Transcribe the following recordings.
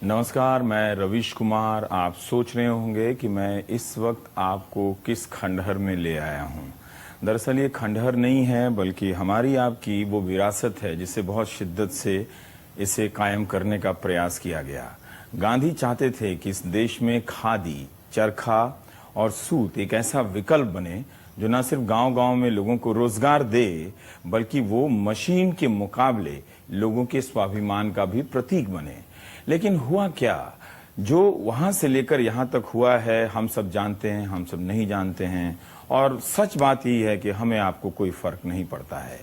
नमस्कार, मैं रवीश कुमार। आप सोच रहे होंगे कि मैं इस वक्त आपको किस खंडहर में ले आया हूं। दरअसल ये खंडहर नहीं है, बल्कि हमारी आपकी वो विरासत है जिसे बहुत शिद्दत से इसे कायम करने का प्रयास किया गया। गांधी चाहते थे कि इस देश में खादी, चरखा और सूत एक ऐसा विकल्प बने जो न सिर्फ गांव-गांव में लोगों को रोजगार दे, बल्कि वो मशीन के मुकाबले लोगों के स्वाभिमान का भी प्रतीक बने। लेकिन हुआ क्या, जो वहां से लेकर यहां तक हुआ है, हम सब जानते हैं, हम सब नहीं जानते हैं। और सच बात यही है कि हमें आपको कोई फर्क नहीं पड़ता है।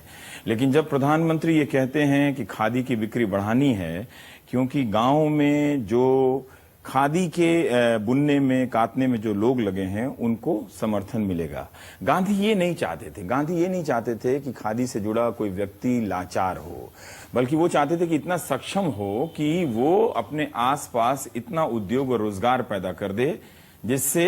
लेकिन जब प्रधानमंत्री ये कहते हैं कि खादी की बिक्री बढ़ानी है, क्योंकि गांव में जो खादी के बुनने में, काटने में जो लोग लगे हैं, उनको समर्थन मिलेगा। गांधी ये नहीं चाहते थे। गांधी ये नहीं चाहते थे कि खादी से जुड़ा कोई व्यक्ति लाचार हो, बल्कि वो चाहते थे कि इतना सक्षम हो कि वो अपने आसपास इतना उद्योग और रोजगार पैदा कर दे जिससे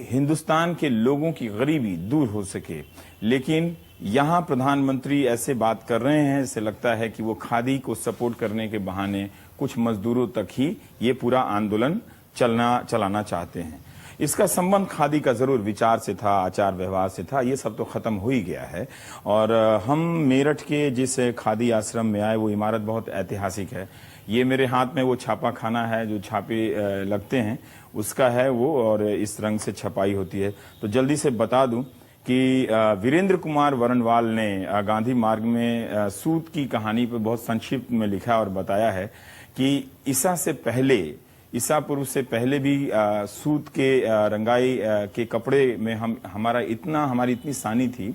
हिंदुस्तान के लोगों की गरीबी दूर हो सके। लेकिन यहाँ प्रधानमंत्री ऐसे बात कर रहे हैं, इससे लगता है कि वो खादी को सपोर्ट करने के बहाने कुछ मजदूरों तक ही ये पूरा आंदोलन चलाना चाहते हैं। इसका संबंध खादी का जरूर विचार से था, आचार व्यवहार से था। ये सब तो खत्म हो ही गया है। और हम मेरठ के जिस खादी आश्रम में आए, वो इमारत बहुत ऐतिहासिक है। ये मेरे हाथ में वो छापा खाना है, जो छापे लगते हैं उसका है वो, और इस रंग से छपाई होती है। तो जल्दी से बता दूं कि वीरेंद्र कुमार वरणवाल ने गांधी मार्ग में सूत की कहानी पर बहुत संक्षिप्त में लिखा और बताया है कि ईसा पूर्व से पहले भी सूत के रंगाई के कपड़े में हमारी इतनी सानी थी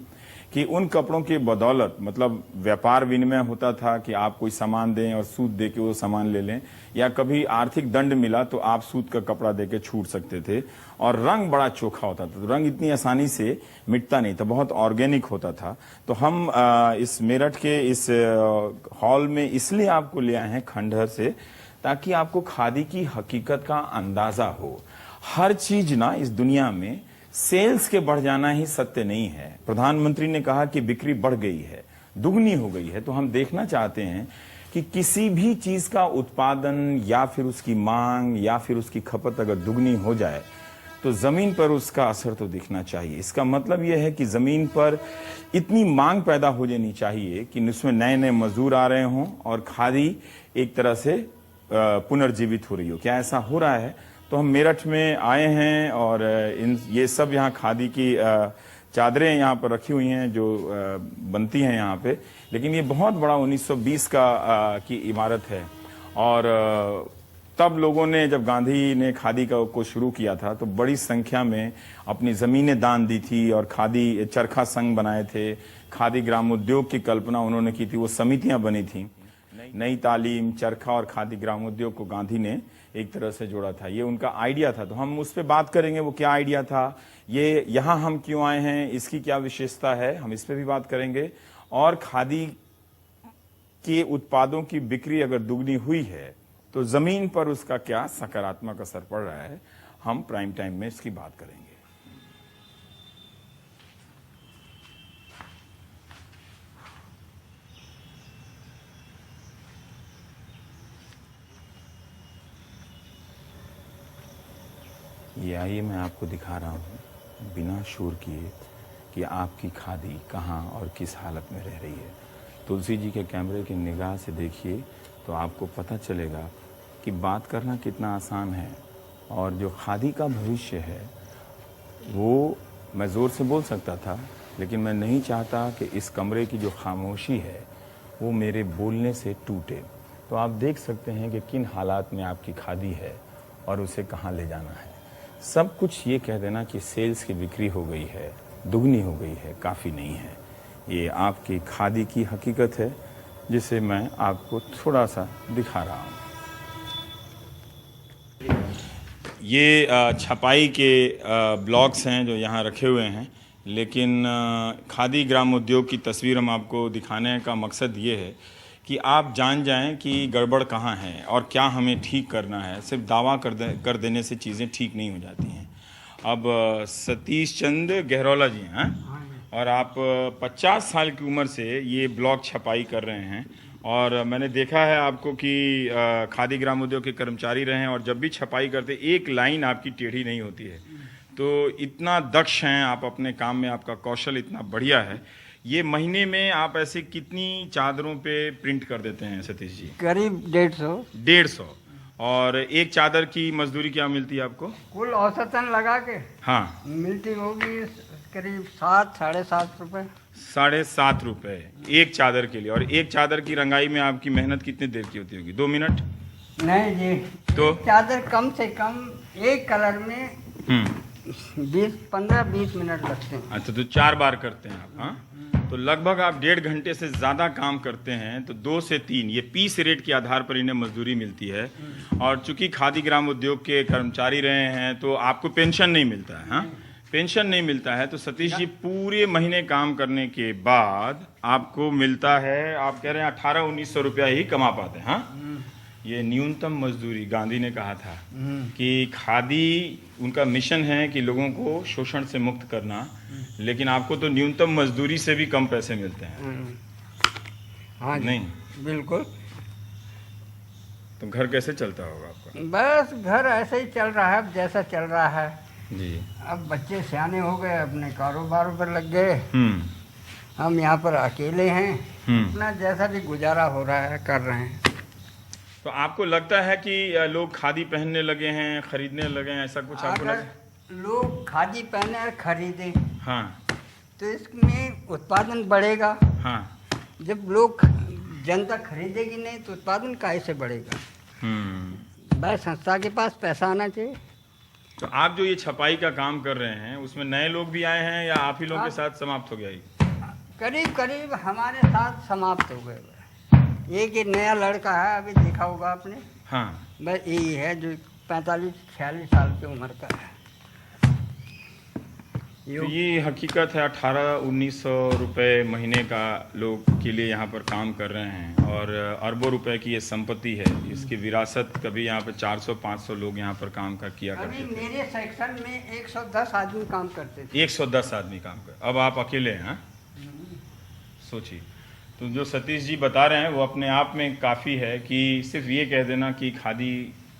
कि उन कपड़ों के बदौलत, मतलब व्यापार विनिमय होता था कि आप कोई सामान दें और सूत दे के वो सामान ले लें, या कभी आर्थिक दंड मिला तो आप सूत का कपड़ा दे के छूट सकते थे। और रंग बड़ा चोखा होता था, तो रंग इतनी आसानी से मिटता नहीं था, बहुत ऑर्गेनिक होता था। तो हम इस मेरठ के इस हॉल में इसलिए आपको ले आए हैं खंडहर से, ताकि आपको खादी की हकीकत का अंदाजा हो। हर चीज ना इस दुनिया में सेल्स के बढ़ जाना ही सत्य नहीं है। प्रधानमंत्री ने कहा कि बिक्री बढ़ गई है, दुगनी हो गई है। तो हम देखना चाहते हैं कि किसी भी चीज का उत्पादन या फिर उसकी मांग या फिर उसकी खपत अगर दुगनी हो जाए तो जमीन पर उसका असर तो दिखना चाहिए। इसका मतलब यह है कि जमीन पर इतनी मांग पैदा हो जानी चाहिए कि उसमें नए नए मजदूर आ रहे हों और खादी एक तरह से पुनर्जीवित हो रही हो। क्या ऐसा हो रहा है? तो हम मेरठ में आए हैं और ये सब यहाँ खादी की चादरें यहाँ पर रखी हुई हैं जो बनती हैं यहाँ पे। लेकिन ये बहुत बड़ा 1920 की इमारत है। और तब लोगों ने, जब गांधी ने खादी को शुरू किया था, तो बड़ी संख्या में अपनी जमीनें दान दी थी और खादी चरखा संघ बनाए थे। खादी ग्रामोद्योग की कल्पना उन्होंने की थी, वो समितियां बनी थी। नई तालीम, चरखा और खादी ग्रामोद्योग को गांधी ने एक तरह से जोड़ा था। ये उनका आइडिया था। तो हम उस पर बात करेंगे, वो क्या आइडिया था, ये यहाँ हम क्यों आए हैं, इसकी क्या विशेषता है, हम इस पर भी बात करेंगे। और खादी के उत्पादों की बिक्री अगर दुगनी हुई है तो जमीन पर उसका क्या सकारात्मक असर पड़ रहा है, हम प्राइम टाइम में इसकी बात करेंगे। ये आइए, मैं आपको दिखा रहा हूँ बिना शोर किए कि आपकी खादी कहाँ और किस हालत में रह रही है। तुलसी जी के कैमरे की निगाह से देखिए तो आपको पता चलेगा कि बात करना कितना आसान है। और जो खादी का भविष्य है वो मैं ज़ोर से बोल सकता था, लेकिन मैं नहीं चाहता कि इस कमरे की जो खामोशी है वो मेरे बोलने से टूटे। तो आप देख सकते हैं कि किन हालात में आपकी खादी है और उसे कहाँ ले जाना है। सब कुछ ये कह देना कि सेल्स की बिक्री हो गई है, दुगनी हो गई है, काफ़ी नहीं है। ये आपकी खादी की हकीकत है जिसे मैं आपको थोड़ा सा दिखा रहा हूँ। ये छपाई के ब्लॉक्स हैं जो यहाँ रखे हुए हैं। लेकिन खादी ग्राम उद्योग की तस्वीर हम आपको दिखाने का मकसद ये है कि आप जान जाएं कि गड़बड़ कहाँ है और क्या हमें ठीक करना है। सिर्फ दावा कर देने से चीज़ें ठीक नहीं हो जाती हैं। अब सतीश चंद्र गहरौला जी हैं और आप 50 साल की उम्र से ये ब्लॉक छपाई कर रहे हैं और मैंने देखा है आपको कि खादी ग्राम उद्योग के कर्मचारी रहे हैं और जब भी छपाई करते एक लाइन आपकी टेढ़ी नहीं होती है। तो इतना दक्ष हैं आप अपने काम में, आपका कौशल इतना बढ़िया है। ये महीने में आप ऐसे कितनी चादरों पे प्रिंट कर देते हैं सतीश जी? करीब 150। और एक चादर की मजदूरी क्या मिलती है आपको? कुल औसतन लगा के हाँ, मिलती होगी करीब 7-7.5 रुपए। 7.5 रुपए एक चादर के लिए। और एक चादर की रंगाई में आपकी मेहनत कितनी देर की होती होगी? 2 मिनट? नहीं जी, तो चादर कम से कम एक कलर में 15-20 मिनट लगते हैं। अच्छा, तो 4 बार करते हैं आप? हाँ, तो लगभग आप 1.5 घंटे से ज़्यादा काम करते हैं। तो 2 से 3 ये पीस रेट के आधार पर इन्हें मजदूरी मिलती है। और चूंकि खादी ग्राम उद्योग के कर्मचारी रहे हैं तो आपको पेंशन नहीं मिलता है। हाँ, पेंशन नहीं मिलता है। तो सतीश जी पूरे महीने काम करने के बाद आपको मिलता है, आप कह रहे हैं 1800-1900 रुपया ही कमा पाते हैं। हाँ, ये न्यूनतम मजदूरी गांधी ने कहा था कि खादी उनका मिशन है कि लोगों को शोषण से मुक्त करना, लेकिन आपको तो न्यूनतम मजदूरी से भी कम पैसे मिलते हैं। हाँ जी, नहीं? बिल्कुल। तो घर कैसे चलता होगा आपका? बस घर ऐसे ही चल रहा है, अब जैसा चल रहा है जी। अब बच्चे सियाने हो गए, अपने कारोबार पर लग गए। हम यहाँ पर अकेले हैं, अपना जैसा भी गुजारा हो रहा है कर रहे हैं। तो आपको लगता है कि लोग खादी पहनने लगे हैं, खरीदने लगे हैं, ऐसा कुछ आपको अगर लोग खादी पहने और खरीदें हाँ, तो इसमें उत्पादन बढ़ेगा। हाँ, जब लोग जनता खरीदेगी नहीं तो उत्पादन कैसे बढ़ेगा? बस संस्था के पास पैसा आना चाहिए। तो आप जो ये छपाई का काम कर रहे हैं उसमें नए लोग भी आए हैं या आप ही लोगों के साथ समाप्त हो गया ये? करीब हमारे साथ समाप्त हो गए। एक नया लड़का है, अभी देखा होगा आपने। हाँ, बस यही है जो 45-46 साल की उम्र का है। तो ये हकीकत है 1800-1900 रुपये महीने का लोग के लिए यहाँ पर काम कर रहे हैं और अरबों रुपए की ये संपत्ति है। इसकी विरासत कभी यहाँ पर 400-500 लोग यहाँ पर काम किया करते थे। मेरे सेक्शन में 110 आदमी काम करते थे। 110 आदमी काम कर, अब आप अकेले हैं। सोचिए, तो जो सतीश जी बता रहे हैं वो अपने आप में काफ़ी है कि सिर्फ ये कह देना कि खादी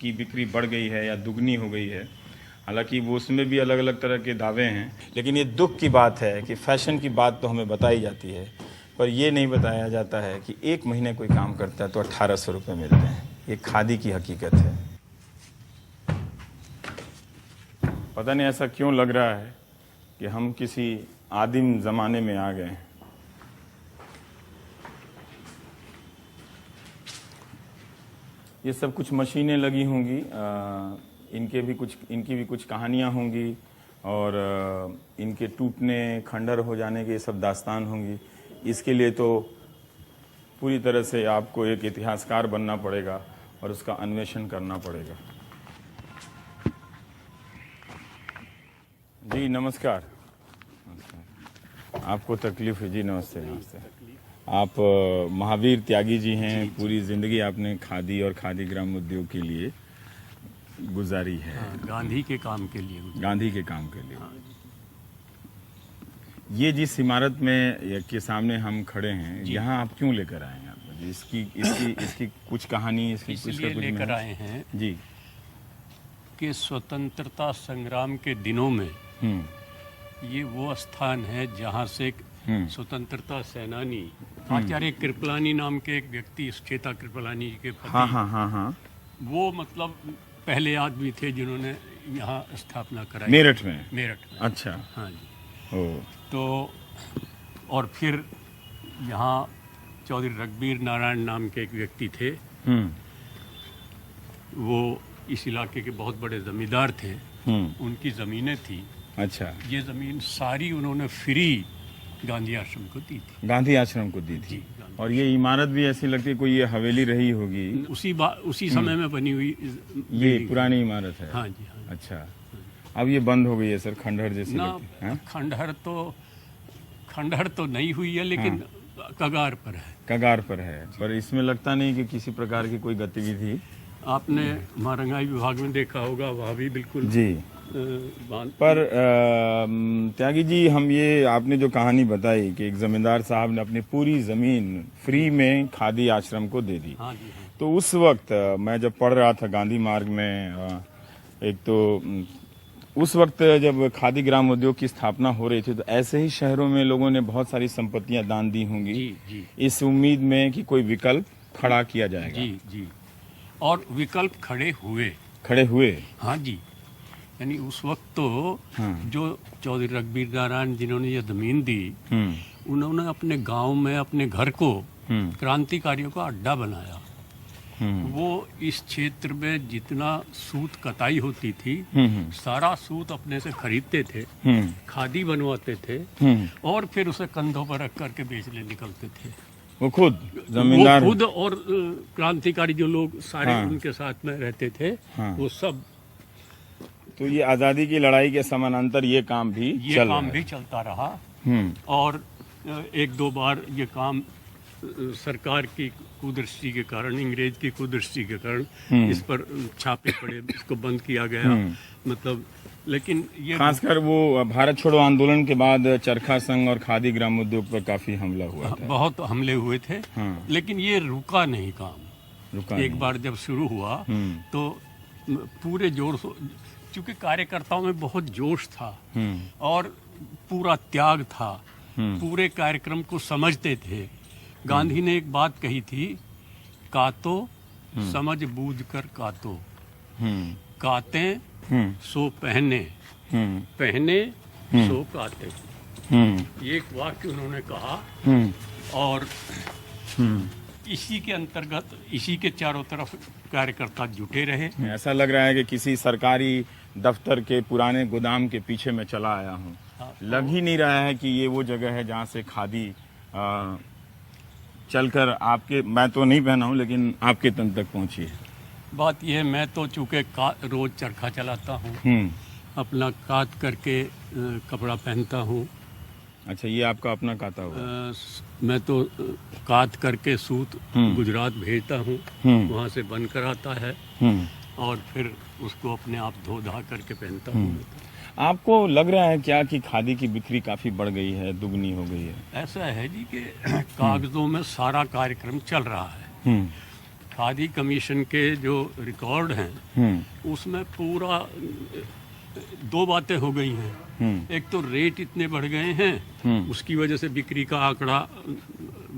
की बिक्री बढ़ गई है या दुगनी हो गई है। हालांकि वो उसमें भी अलग अलग तरह के दावे हैं, लेकिन ये दुख की बात है कि फैशन की बात तो हमें बताई जाती है, पर ये नहीं बताया जाता है कि एक महीने कोई काम करता है तो 1800 रुपये मिलते हैं। ये खादी की हकीकत है। पता नहीं ऐसा क्यों लग रहा है कि हम किसी आदिम ज़माने में आ गए हैं। ये सब कुछ मशीनें लगी होंगी, इनकी भी कुछ कहानियाँ होंगी और इनके टूटने खंडर हो जाने की सब दास्तान होंगी। इसके लिए तो पूरी तरह से आपको एक इतिहासकार बनना पड़ेगा और उसका अन्वेषण करना पड़ेगा। जी नमस्कार। आपको तकलीफ है? जी नमस्ते। नमस्ते। आप महावीर त्यागी जी हैं। पूरी जिंदगी आपने खादी और खादी ग्राम उद्योग के लिए गुजारी है। गांधी के काम के लिए। गांधी के काम के लिए। ये जिस इमारत में के सामने हम खड़े हैं, यहाँ आप क्यों लेकर आए हैं? आप इसकी कुछ कहानी, इसलिए लेकर आए हैं जी कि स्वतंत्रता संग्राम के दिनों में ये वो स्थान है जहाँ से स्वतंत्रता सेनानी आचार्य कृपलानी नाम के एक व्यक्ति, श्वेता कृपलानी के पति, हाँ, वो मतलब पहले आदमी थे जिन्होंने यहाँ स्थापना कराई। मेरठ में? मेरठ में। अच्छा। हाँ जी। ओ। तो और फिर यहाँ चौधरी रघुवीर नारायण नाम के एक व्यक्ति थे। वो इस इलाके के बहुत बड़े जमींदार थे। उनकी ज़मीनें थी। अच्छा। ये ज़मीन सारी उन्होंने फ्री गांधी आश्रम को दी थी। गांधी आश्रम को दी थी। और ये इमारत भी ऐसी लगती है कोई ये हवेली रही होगी। उसी समय में बनी हुई ये पुरानी इमारत है। हाँ जी, हाँ। अच्छा, अब ये बंद हो गई है सर, खंडहर जैसी लगती है। खंडहर तो नहीं हुई है, लेकिन कगार पर है। कगार पर है, पर इसमें लगता नहीं कि किसी प्रकार की कोई गतिविधि। आपने महंगाई विभाग में देखा होगा, वहाँ भी बिल्कुल जी पर त्यागी जी, हम ये आपने जो कहानी बताई कि एक जमींदार साहब ने अपनी पूरी जमीन फ्री में खादी आश्रम को दे दी। हाँ जी, हाँ। तो उस वक्त मैं जब पढ़ रहा था गांधी मार्ग में, एक तो उस वक्त जब खादी ग्राम उद्योग की स्थापना हो रही थी, तो ऐसे ही शहरों में लोगों ने बहुत सारी संपत्तियां दान दी होंगी, जी जी इस उम्मीद में कि कोई विकल्प खड़ा किया जाएगा। जी जी। और विकल्प खड़े हुए। हाँ जी, यानी उस वक्त तो जो चौधरी रघुवीर नारायण जिन्होंने ये जमीन दी, उन्होंने अपने गांव में अपने घर को क्रांतिकारियों का अड्डा बनाया। वो इस क्षेत्र में जितना सूत कताई होती थी, सारा सूत अपने से खरीदते थे, खादी बनवाते थे और फिर उसे कंधों पर रख करके बेचने निकलते थे। वो खुद जमींदार, वो खुद और क्रांतिकारी जो लोग सारे उनके साथ में रहते थे, वो सब। तो ये आजादी की लड़ाई के समानांतर ये काम भी चलता रहा। और एक दो बार ये काम सरकार की कुदृष्टि के कारण, अंग्रेज की कुदृष्टि के कारण इस पर छापे पड़े, इसको बंद किया गया। मतलब लेकिन ये खासकर वो भारत छोड़ो आंदोलन के बाद चरखा संघ और खादी ग्राम उद्योग पर काफी हमला हुआ था। बहुत हमले हुए थे। लेकिन ये रुका नहीं काम। एक बार जब शुरू हुआ तो पूरे जोर से, क्योंकि कार्यकर्ताओं में बहुत जोश था और पूरा त्याग था, पूरे कार्यक्रम को समझते थे। गांधी ने एक बात कही थी, कातो समझ बूझ कर कातो, काते सो पहने, पहने सो काते। ये एक वाक्य उन्होंने कहा और इसी के अंतर्गत, इसी के चारों तरफ कार्यकर्ता जुटे रहे। ऐसा लग रहा है कि किसी सरकारी दफ्तर के पुराने गोदाम के पीछे मैं चला आया हूँ। लग ही नहीं रहा है कि ये वो जगह है जहाँ से खादी चलकर आपके, मैं तो नहीं पहना हूँ लेकिन आपके तन तक पहुँची है। बात यह है, मैं तो चूँकि रोज चरखा चलाता हूँ, अपना काट करके कपड़ा पहनता हूँ। अच्छा, ये आपका अपना काता हुआ? मैं तो काट करके सूत गुजरात भेजता हूँ, वहाँ से बनकर आता है और फिर उसको अपने आप धो धा करके पहनता हूँ। आपको लग रहा है क्या कि खादी की बिक्री काफी बढ़ गई है, दुगनी हो गई है? ऐसा है जी कि कागजों में सारा कार्यक्रम चल रहा है। खादी कमीशन के जो रिकॉर्ड हैं उसमें पूरा दो बातें हो गई हैं। एक तो रेट इतने बढ़ गए हैं, उसकी वजह से बिक्री का आंकड़ा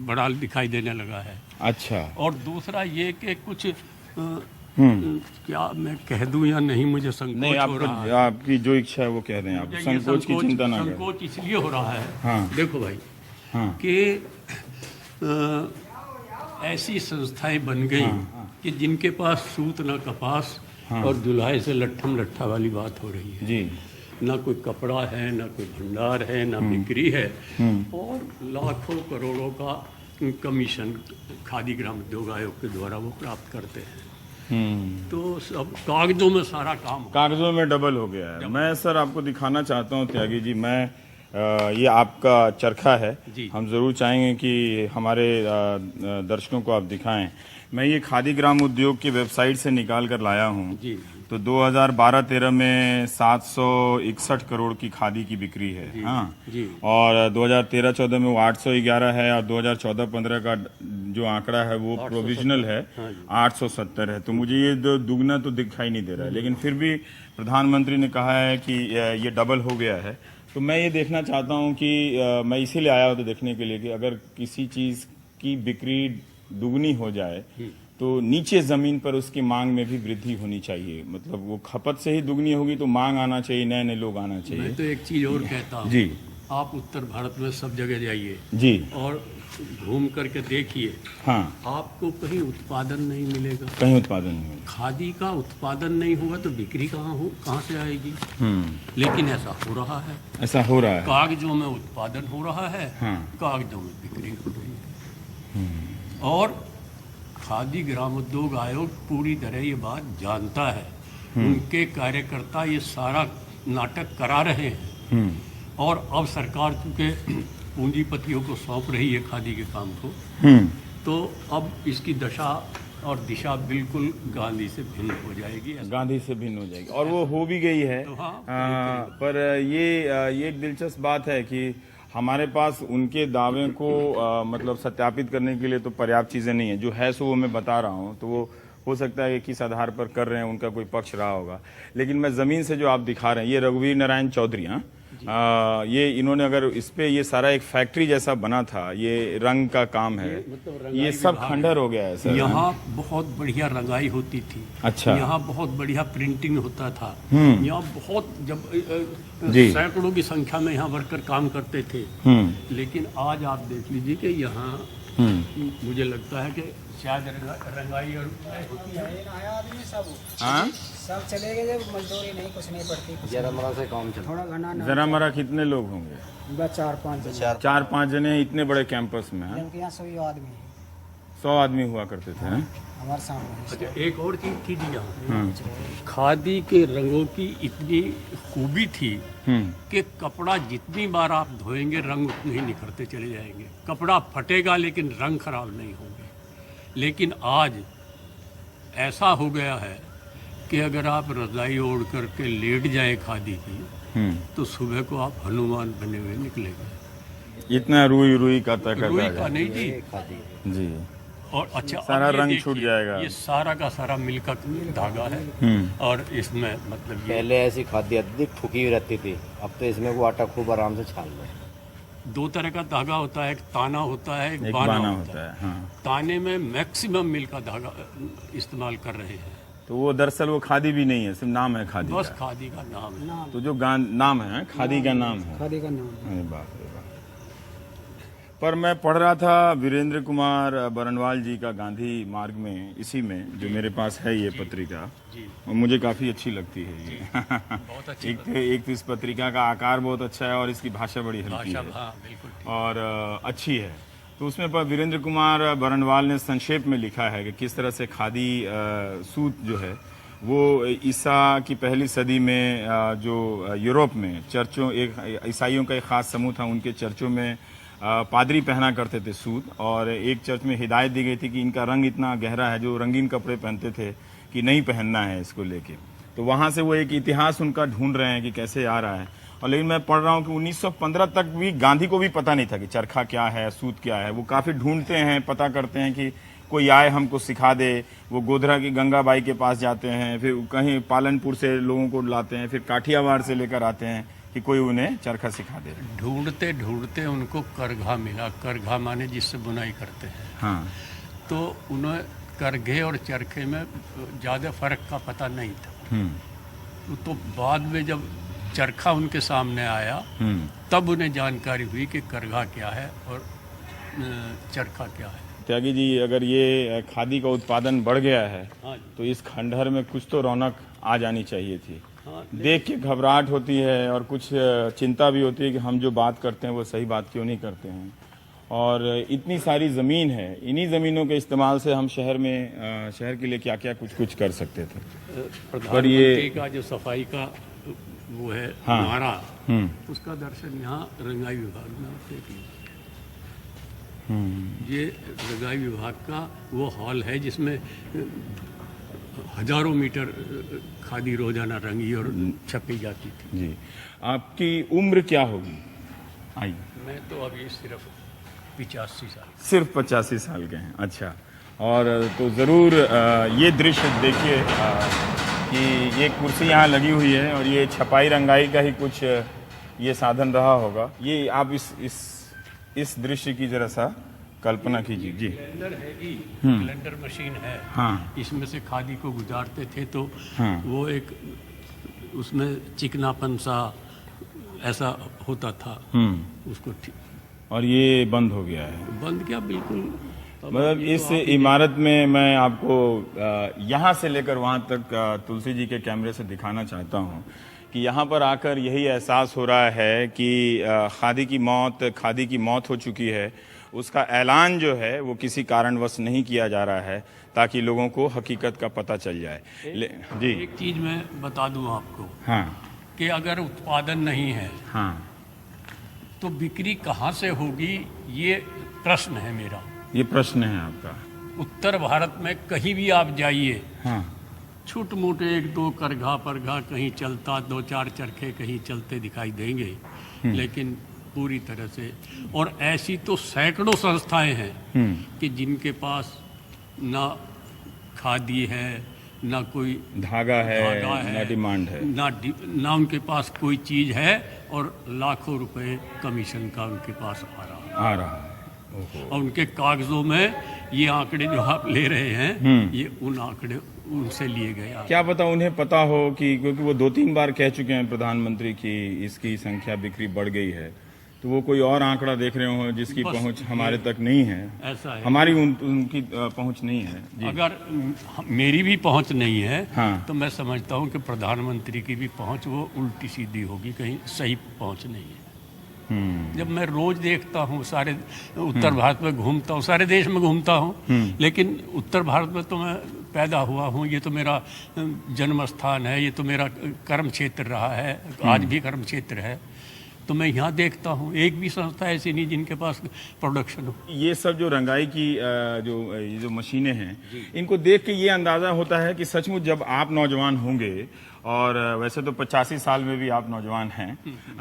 बड़ा दिखाई देने लगा है। अच्छा। और दूसरा ये कि कुछ क्या मैं कह दूं या नहीं, मुझे संकोच हो रहा है। आपकी जो इच्छा है वो कह दें आप, संकोच की चिंता ना करें। संकोच इसलिए हो रहा है, देखो भाई, कि ऐसी संस्थाएं बन गई कि जिनके पास सूत ना कपास और दुल्हाई से लट्ठम लट्ठा वाली बात हो रही है जी। ना कोई कपड़ा है, ना कोई भंडार है, ना बिक्री है, और लाखों करोड़ों का कमीशन खादी ग्राम उद्योग आयोग के द्वारा वो प्राप्त करते हैं। तो सब कागजों में सारा काम, कागजों में डबल हो गया है। मैं सर आपको दिखाना चाहता हूँ त्यागी जी, मैं ये आपका चरखा है, हम जरूर चाहेंगे कि हमारे दर्शकों को आप दिखाएं। मैं ये खादी ग्राम उद्योग की वेबसाइट से निकाल कर लाया हूँ। तो 2012-13 में 761 करोड़ की खादी की बिक्री है। और 2013-14 में वो 811 है और 2014-15 का जो आंकड़ा है वो प्रोविजनल है, 870 है। तो मुझे ये दुगना तो दिखाई नहीं दे रहा है, लेकिन फिर भी प्रधानमंत्री ने कहा है कि ये डबल हो गया है। तो मैं ये देखना चाहता हूँ कि मैं इसीलिए आया हूँ तो देखने के लिए कि अगर किसी चीज की बिक्री दुगनी हो जाए तो नीचे जमीन पर उसकी मांग में भी वृद्धि होनी चाहिए। मतलब वो खपत से ही दुगनी होगी तो मांग आना चाहिए, नए नए लोग आना चाहिए। मैं तो एक चीज और कहता हूँ जी, आप उत्तर भारत में सब जगह जाइए जी और घूम करके देखिए, आपको कहीं उत्पादन नहीं मिलेगा, कहीं उत्पादन नहीं मिलेगा। खादी का उत्पादन नहीं हुआ तो बिक्री कहाँ से आएगी? लेकिन ऐसा हो रहा है, ऐसा हो रहा है। कागजों में उत्पादन हो रहा है, कागजों में बिक्री हो रही है। और खादी ग्राम उद्योग आयोग पूरी तरह ये बात जानता है। उनके कार्यकर्ता ये सारा नाटक करा रहे हैं और अब सरकार चूंकि पूंजीपतियों को सौंप रही है खादी के काम को, तो अब इसकी दशा और दिशा बिल्कुल गांधी से भिन्न हो जाएगी। गांधी से भिन्न हो जाएगी और वो हो भी गई है। तो हाँ, पर ये एक दिलचस्प बात है कि हमारे पास उनके दावे को मतलब सत्यापित करने के लिए तो पर्याप्त चीज़ें नहीं है। जो है सो वो मैं बता रहा हूँ, तो वो हो सकता है कि किस आधार पर कर रहे हैं, उनका कोई पक्ष रहा होगा। लेकिन मैं ज़मीन से जो आप दिखा रहे हैं, ये रघुवीर नारायण चौधरी, हाँ, ये इन्होंने अगर इस पे ये सारा एक फैक्ट्री जैसा बना था, ये रंग का काम है, ये सब खंडहर हो गया है सर। यहाँ बहुत बढ़िया रंगाई होती थी। अच्छा। यहाँ बहुत बढ़िया प्रिंटिंग होता था। यहाँ बहुत जब सैकड़ों की संख्या में यहाँ वर्कर काम करते थे। लेकिन आज आप देख लीजिए कि यहाँ मुझे लगता है कि शायद रंगाई और होती है। हाँ, सब चले गए, जब मजदूरी नहीं, कुछ नहीं पड़ती। जरा मरा से काम चल, थोड़ा घना ना। जरा मरा कितने लोग होंगे? बस 4-5 जने। 4-5 जने हैं इतने बड़े कैंपस में, हाँ? यहाँ 100 आदमी है। 100 आदमी हुआ करते थे, हाँ? हमारे सामने। अच्छा, एक और चीज थी जी यहाँ, खादी के रंगों की इतनी खूबी थी कि कपड़ा जितनी बार आप धोएंगे रंग उतने ही निखरते चले जाएंगे। कपड़ा फटेगा लेकिन रंग खराब नहीं होंगे। लेकिन आज ऐसा हो गया है कि अगर आप रजाई ओढ़ करके लेट जाए खादी की, तो सुबह को आप हनुमान बने हुए निकलेंगे। इतना रुई का तक रुई का नहीं जी, जी। और अच्छा, सारा अब ये रंग छूट देखिए, जाएगा। ये सारा का सारा मिल का धागा है। और इसमें मतलब ये पहले ऐसी खादी अधिक ठुकी हुई रहती थी, अब तो इसमें वो आटा खूब आराम से छान लो। 2 तरह का धागा होता है, एक ताना होता है, एक बाना बाना होता है, हाँ। ताने में मैक्सिमम मिल का धागा इस्तेमाल कर रहे हैं। तो वो दरअसल वो खादी भी नहीं है, सिर्फ नाम है खादी बस का। खादी का नाम है। तो जो नाम है खादी का नाम है। खादी का नाम। अरे बाप रे बाप। पर मैं पढ़ रहा था वीरेंद्र कुमार बरनवाल जी का गांधी मार्ग में, इसी में जो मेरे पास है ये पत्रिका, और मुझे काफी अच्छी लगती है ये। बहुत अच्छी एक तो इस पत्रिका का आकार बहुत अच्छा है और इसकी भाषा बड़ी हल्की भाषा, है हाँ बिल्कुल ठीक। और अच्छी है। तो उसमें पर वीरेंद्र कुमार बरनवाल ने संक्षेप में लिखा है कि किस तरह से खादी सूत जो है वो ईसा की पहली सदी में जो यूरोप में चर्चों, एक ईसाइयों का एक खास समूह था, उनके चर्चों में पादरी पहना करते थे सूट, और एक चर्च में हिदायत दी गई थी कि इनका रंग इतना गहरा है, जो रंगीन कपड़े पहनते थे, कि नहीं पहनना है इसको लेके। तो वहाँ से वो एक इतिहास उनका ढूंढ रहे हैं कि कैसे आ रहा है। और लेकिन मैं पढ़ रहा हूँ कि 1915 तक भी गांधी को भी पता नहीं था कि चरखा क्या है, सूत क्या है। वो काफ़ी ढूंढते हैं, पता करते हैं कि कोई आए हमको सिखा दे। वो गोधरा की गंगाबाई के पास जाते हैं, फिर कहीं पालनपुर से लोगों को लाते हैं, फिर काठियावाड़ से लेकर आते हैं कि कोई उन्हें चरखा सिखा दे। ढूंढते ढूंढते उनको करघा मिला। करघा माने जिससे बुनाई करते हैं। हाँ, तो उन्हें करघे और चरखे में ज़्यादा फर्क का पता नहीं था। तो बाद में जब चरखा उनके सामने आया, तब उन्हें जानकारी हुई कि करघा क्या है और चरखा क्या है। त्यागी जी, अगर ये खादी का उत्पादन बढ़ गया है, हाँ जी। तो इस खंडहर में कुछ तो रौनक आ जानी चाहिए थी। हाँ, देख के घबराहट होती है और कुछ चिंता भी होती है कि हम जो बात करते हैं वो सही बात क्यों नहीं करते हैं। और इतनी सारी ज़मीन है, इन्हीं ज़मीनों के इस्तेमाल से हम शहर में शहर के लिए क्या क्या कुछ कर सकते थे। प्रधानमंत्री का जो सफाई का वो है हाँ। नारा, उसका दर्शन यहाँ रंगाई विभाग में आप देखिए। ये रंगाई विभाग का वो हॉल है जिसमें हजारों मीटर खादी रोजाना रंगी और छपी जाती थी। जी, आपकी उम्र क्या होगी? आई, मैं तो अभी सिर्फ 85 साल। सिर्फ 85 साल के हैं। अच्छा, और तो ज़रूर ये दृश्य देखिए कि ये कुर्सी यहाँ लगी हुई है और ये छपाई रंगाई का ही कुछ ये साधन रहा होगा। ये आप इस दृश्य की जरा सा कल्पना कीजिए। जी, ब्लेंडर है जी, ब्लेंडर मशीन है। हाँ, इसमें से खादी को गुजारते थे तो हाँ। वो एक उसमें चिकनापन सा ऐसा होता था। उसको और ये बंद हो गया है। बंद क्या, बिल्कुल। मतलब इस इमारत में मैं आपको यहाँ से लेकर वहाँ तक तुलसी जी के कैमरे से दिखाना चाहता हूँ कि यहाँ पर आकर यही एहसास हो रहा है कि खादी की मौत हो चुकी है। उसका ऐलान जो है वो किसी कारणवश नहीं किया जा रहा है ताकि लोगों को हकीकत का पता चल जाए। जी, एक चीज़ मैं बता दूं आपको, हाँ, कि अगर उत्पादन नहीं है हाँ, तो बिक्री कहाँ से होगी, ये प्रश्न है मेरा। ये प्रश्न है आपका। उत्तर भारत में कहीं भी आप जाइए, हाँ छोटे मोटे एक दो करघा परघा कहीं चलता, दो चार चरखे कहीं चलते दिखाई देंगे, लेकिन पूरी तरह से। और ऐसी तो सैकड़ों संस्थाएं हैं कि जिनके पास ना खादी है, ना कोई धागा है, ना डिमांड है, ना उनके पास कोई चीज़ है, और लाखों रुपए कमीशन का उनके पास आ रहा है। और उनके कागजों में ये आंकड़े जो आप ले रहे हैं, ये उन आंकड़े उनसे लिए गए। क्या पता उन्हें पता हो कि, क्योंकि वो 2-3 बार कह चुके हैं प्रधानमंत्री की इसकी संख्या बिक्री बढ़ गई है, तो वो कोई और आंकड़ा देख रहे हो जिसकी पहुंच हमारे तक नहीं है। ऐसा है, हमारी उनकी पहुंच नहीं है जी। अगर मेरी भी पहुंच नहीं है, हाँ। तो मैं समझता हूं कि प्रधानमंत्री की भी पहुंच वो उल्टी सीधी होगी, कहीं सही पहुंच नहीं है। जब मैं रोज देखता हूँ, सारे उत्तर भारत में घूमता हूँ, सारे देश में घूमता हूँ, लेकिन उत्तर भारत में तो मैं पैदा हुआ हूँ, ये तो मेरा जन्म स्थान है, ये तो मेरा कर्म क्षेत्र रहा है, आज भी कर्म क्षेत्र है, तो मैं यहाँ देखता हूँ एक भी संस्था ऐसी नहीं जिनके पास प्रोडक्शन हो। ये सब जो रंगाई की ये जो मशीनें हैं, इनको देख के ये अंदाजा होता है कि सचमुच जब आप नौजवान होंगे, और वैसे तो 85 साल में भी आप नौजवान हैं,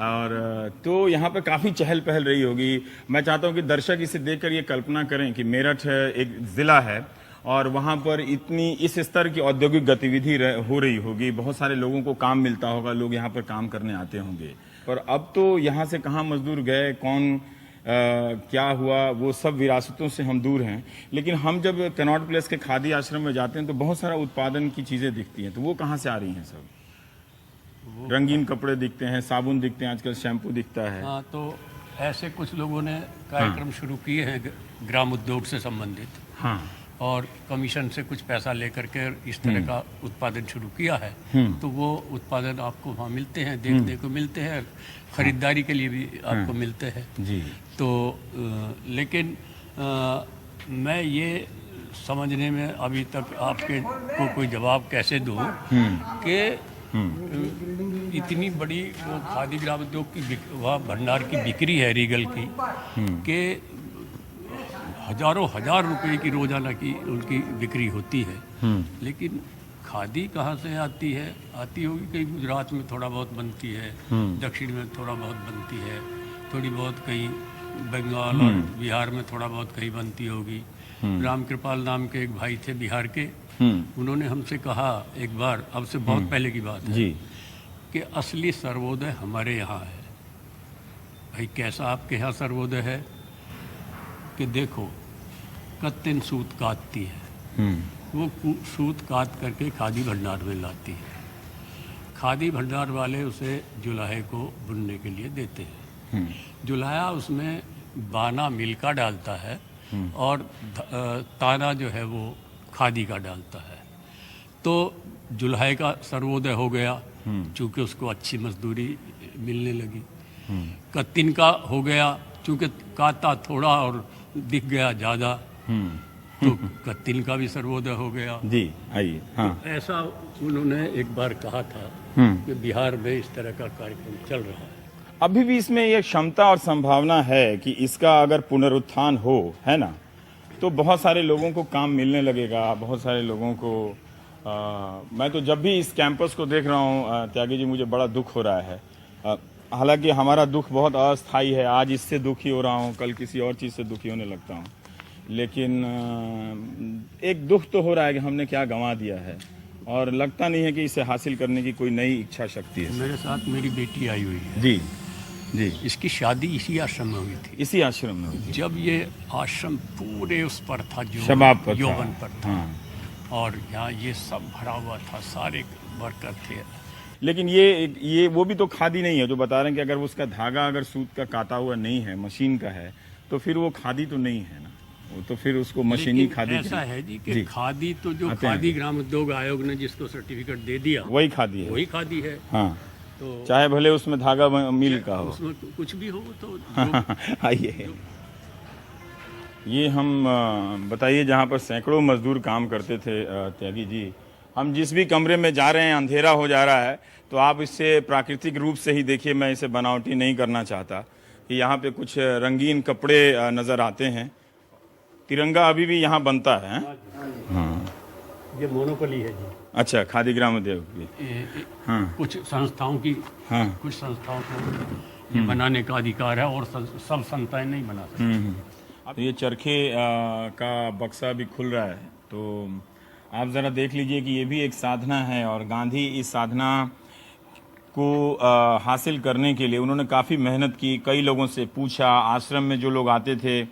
और तो यहाँ पर काफ़ी चहल पहल रही होगी। मैं चाहता हूँ कि दर्शक इसे देखकर ये कल्पना करें कि मेरठ एक ज़िला है और वहाँ पर इतनी इस स्तर की औद्योगिक गतिविधि हो रही होगी, बहुत सारे लोगों को काम मिलता होगा, लोग यहाँ पर काम करने आते होंगे। पर अब तो यहाँ से कहाँ मजदूर गए, कौन क्या हुआ, वो सब विरासतों से हम दूर हैं। लेकिन हम जब कनॉट प्लेस के खादी आश्रम में जाते हैं तो बहुत सारा उत्पादन की चीज़ें दिखती हैं, तो वो कहाँ से आ रही हैं? सब रंगीन कपड़े दिखते हैं, साबुन दिखते हैं, आजकल शैम्पू दिखता है। हाँ, तो ऐसे कुछ लोगों ने कार्यक्रम शुरू किए हैं ग्राम उद्योग से संबंधित। हाँ, और कमीशन से कुछ पैसा लेकर के इस तरह का उत्पादन शुरू किया है, तो वो उत्पादन आपको वहाँ मिलते हैं, देखने को मिलते हैं, खरीदारी के लिए भी आपको मिलते हैं जी। तो लेकिन मैं ये समझने में अभी तक आपके को कोई जवाब कैसे दूँ कि इतनी बड़ी वो खादी ग्राम उद्योग की वह भंडार की बिक्री है रीगल की, कि हजारों हजार रुपए की रोजाना की उनकी बिक्री होती है, लेकिन खादी कहाँ से आती है? आती होगी कहीं गुजरात में थोड़ा बहुत बनती है, दक्षिण में थोड़ा बहुत बनती है, थोड़ी बहुत कहीं बंगाल और बिहार में थोड़ा बहुत कहीं बनती होगी। राम कृपाल नाम के एक भाई थे बिहार के, उन्होंने हमसे कहा एक बार, अब से बहुत पहले की बात है जी, कि असली सर्वोदय हमारे यहाँ है। भाई कैसा आपके यहाँ सर्वोदय है? कि देखो कत्तिन सूत काटती है, वो सूत काट करके खादी भंडार में लाती है, खादी भंडार वाले उसे जुलाहे को बुनने के लिए देते हैं, जुलाहा उसमें बाना मिल का डालता है और ताना जो है वो खादी का डालता है। तो जुलाहे का सर्वोदय हो गया, चूँकि उसको अच्छी मजदूरी मिलने लगी। कत्तिन का हो गया, चूँकि काटा थोड़ा और दिख गया ज़्यादा, तो कत्तिन का भी सर्वोदय हो गया जी। आइए हाँ, तो ऐसा उन्होंने एक बार कहा था कि बिहार में इस तरह का कार्यक्रम चल रहा है। अभी भी इसमें ये क्षमता और संभावना है कि इसका अगर पुनरुत्थान हो, है ना, तो बहुत सारे लोगों को काम मिलने लगेगा, बहुत सारे लोगों को मैं तो जब भी इस कैंपस को देख रहा हूँ त्यागी जी, मुझे बड़ा दुख हो रहा है। हालांकि हमारा दुख बहुत अस्थायी है, आज इससे दुखी हो रहा हूँ, कल किसी और चीज़ से दुखी होने लगता हूँ, लेकिन एक दुख तो हो रहा है कि हमने क्या गंवा दिया है, और लगता नहीं है कि इसे हासिल करने की कोई नई इच्छा शक्ति है। मेरे साथ मेरी बेटी आई हुई है जी जी, इसकी शादी इसी आश्रम में हुई थी। इसी आश्रम में हुई थी, जब ये आश्रम पूरे उस पर था, जो शबाब पर यौवन पर था। हाँ। और यहाँ ये सब भरा हुआ था, सारे वर्कर थे। लेकिन ये वो भी तो खादी नहीं है जो बता रहे हैं कि अगर उसका धागा अगर सूत का काटा हुआ नहीं है, मशीन का है, तो फिर वो खादी तो नहीं है ना, वो तो फिर उसको मशीनी खादी। ऐसा है जी कि खादी तो जो खादी ग्राम उद्योग आयोग ने जिसको सर्टिफिकेट दे दिया वही खादी है, वही खादी है। हाँ, तो चाहे भले उसमें धागा मिल का हो, उसमें कुछ भी हो तो आइए ये हम बताइए, जहाँ पर सैकड़ों मजदूर काम करते थे त्यागी जी, हम जिस भी कमरे में जा रहे हैं अंधेरा हो जा रहा है, तो आप इससे प्राकृतिक रूप से ही देखिए, मैं इसे बनावटी नहीं करना चाहता, कि यहाँ पे कुछ रंगीन कपड़े नज़र आते हैं तिरंगा अभी भी यहाँ बनता है? हाँ। ये मोनोपोली है जी। अच्छा, खादी ग्रामोद्योग की। हाँ। कुछ संस्थाओं की, हाँ। कुछ संस्थाओं को ये बनाने का अधिकार है और सब संस्थाएं नहीं बना सकती। तो ये चरखे का बक्सा भी खुल रहा है, तो आप ज़रा देख लीजिए कि ये भी एक साधना है और गांधी इस साधना को हासिल करने के लिए उन्होंने काफ़ी मेहनत की। कई लोगों से पूछा, आश्रम में जो लोग आते थे,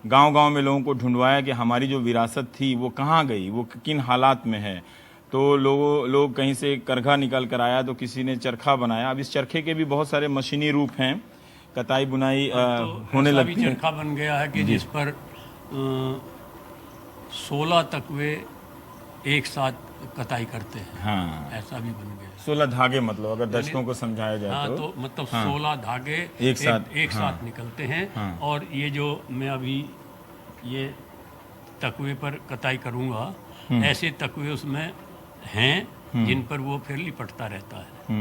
गांव-गांव में लोगों को ढूंढवाया कि हमारी जो विरासत थी वो कहाँ गई, वो किन हालात में है। तो लोग कहीं से करघा निकल कर आया तो किसी ने चरखा बनाया। अब इस चरखे के भी बहुत सारे मशीनी रूप हैं, कताई बुनाई होने लगती है। चरखा बन गया है कि जिस पर 16 तकवे एक साथ कताई करते हैं। हाँ, ऐसा भी बन गया। 16 धागे, मतलब अगर दर्शकों को समझाया जाए हाँ, तो मतलब 16 धागे एक साथ निकलते हैं। हाँ। और ये जो मैं अभी ये तकवे पर कताई करूँगा, ऐसे तकवे उसमें हैं जिन पर वो फिर लिपटता रहता है।